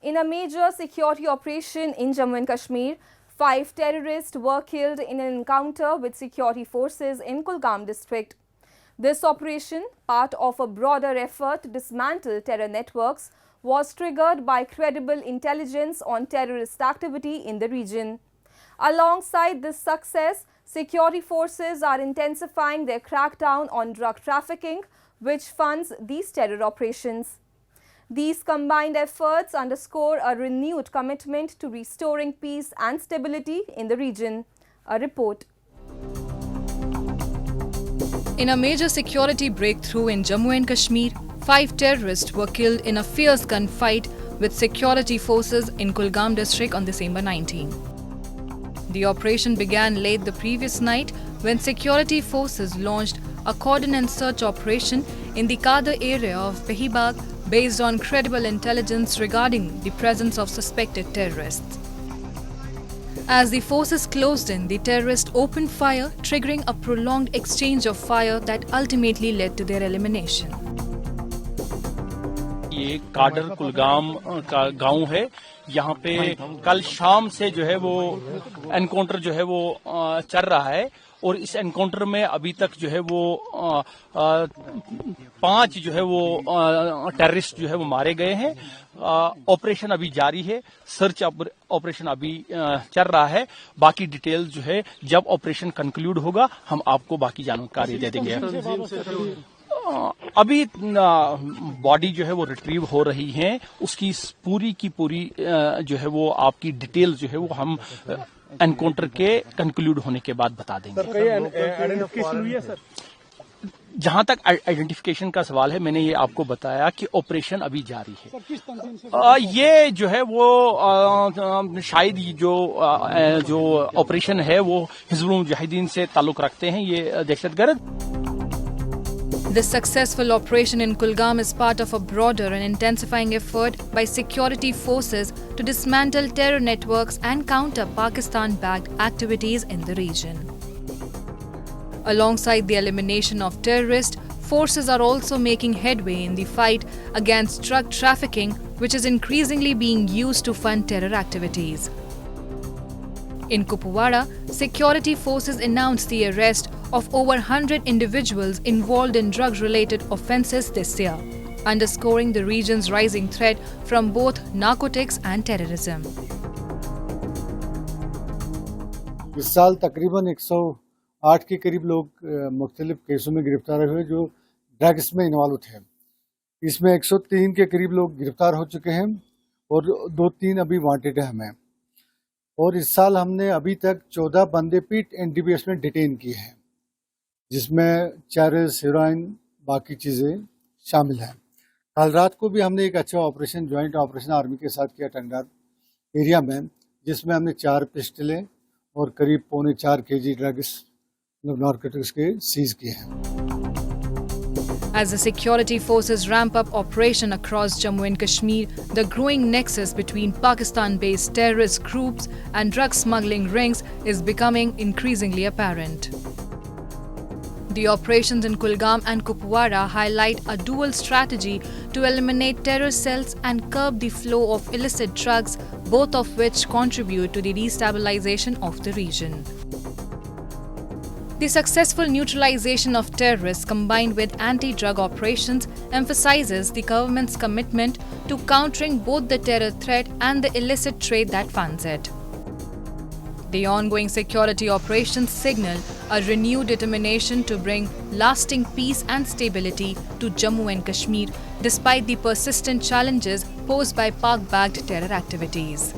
In a major security operation in Jammu and Kashmir, 5 terrorists were killed in an encounter with security forces in Kulgam district. This operation, part of a broader effort to dismantle terror networks, was triggered by credible intelligence on terrorist activity in the region. Alongside this success, security forces are intensifying their crackdown on drug trafficking, which funds these terror operations. These combined efforts underscore a renewed commitment to restoring peace and stability in the region. A report. In a major security breakthrough in Jammu and Kashmir, 5 terrorists were killed in a fierce gunfight with security forces in Kulgam district on December 19. The operation began late the previous night when security forces launched a cordon and search operation in the Kadar area of Behibag based on credible intelligence regarding the presence of suspected terrorists. As the forces closed in, the terrorists opened fire, triggering a prolonged exchange of fire that ultimately led to their elimination. ये cadre Kulgam का गांव है। यहाँ पे कल शाम से जो है वो एनकाउंटर जो है वो चल रहा है और इस एनकाउंटर में अभी तक जो है वो 5 जो है वो टेररिस्ट जो है वो मारे गए हैं। ऑपरेशन अभी जारी है, सर्च ऑपरेशन अभी चल रहा है। बाकी डिटेल जो है जब ऑपरेशन कंक्लूड होगा हम आपको बाकी जानकारी दे देंगे। अभी बॉडी जो है वो रिट्रीव हो रही है, उसकी पूरी की पूरी जो है वो आपकी डिटेल जो है वो हम एनकाउंटर के कंक्लूड होने के बाद बता देंगे। आइडेंटिफिकेशन हुई है सर? जहां तक आइडेंटिफिकेशन का सवाल है, मैंने ये आपको बताया कि ऑपरेशन अभी जारी है। ये जो है वो शायद जो ऑपरेशन है वो हिजबुल मुजाहिदीन से ताल्लुक रखते हैं, ये दहशतगर्द। This successful operation in Kulgam is part of a broader and intensifying effort by security forces to dismantle terror networks and counter Pakistan-backed activities in the region. Alongside the elimination of terrorists, forces are also making headway in the fight against drug trafficking, which is increasingly being used to fund terror activities. In Kupwara, security forces announced the arrest of over 100 individuals involved in drug-related offences this year, underscoring the region's rising threat from both narcotics and terrorism. इस साल तकरीबन 108 के करीब लोग मुख्तलिफ केसों में गिरफ्तार हुए जो ड्रग्स में इन्वॉल्व थे। इसमें 103 के करीब लोग गिरफ्तार हो चुके हैं और 2-3 अभी वांटेड है हमें। और इस साल हमने अभी तक 14 बंदे पीट एनडीपीएस में डिटेन किए हैं, जिसमें चैरस, हेरोइन, बाकी चीज़ें शामिल हैं। कल रात को भी हमने एक अच्छा ऑपरेशन, ज्वाइंट ऑपरेशन आर्मी के साथ किया टंडार एरिया में, जिसमें हमने 4 पिस्टलें और करीब 4.25 kg ड्रग्स नारकोटिक्स के सीज किए हैं। As the security forces ramp up operation across Jammu and Kashmir, the growing nexus between Pakistan-based terrorist groups and drug smuggling rings is becoming increasingly apparent. The operations in Kulgam and Kupwara highlight a dual strategy to eliminate terror cells and curb the flow of illicit drugs, both of which contribute to the destabilization of the region. The successful neutralization of terrorists combined with anti-drug operations emphasizes the government's commitment to countering both the terror threat and the illicit trade that funds it. The ongoing security operations signal a renewed determination to bring lasting peace and stability to Jammu and Kashmir despite the persistent challenges posed by Pak-backed terror activities.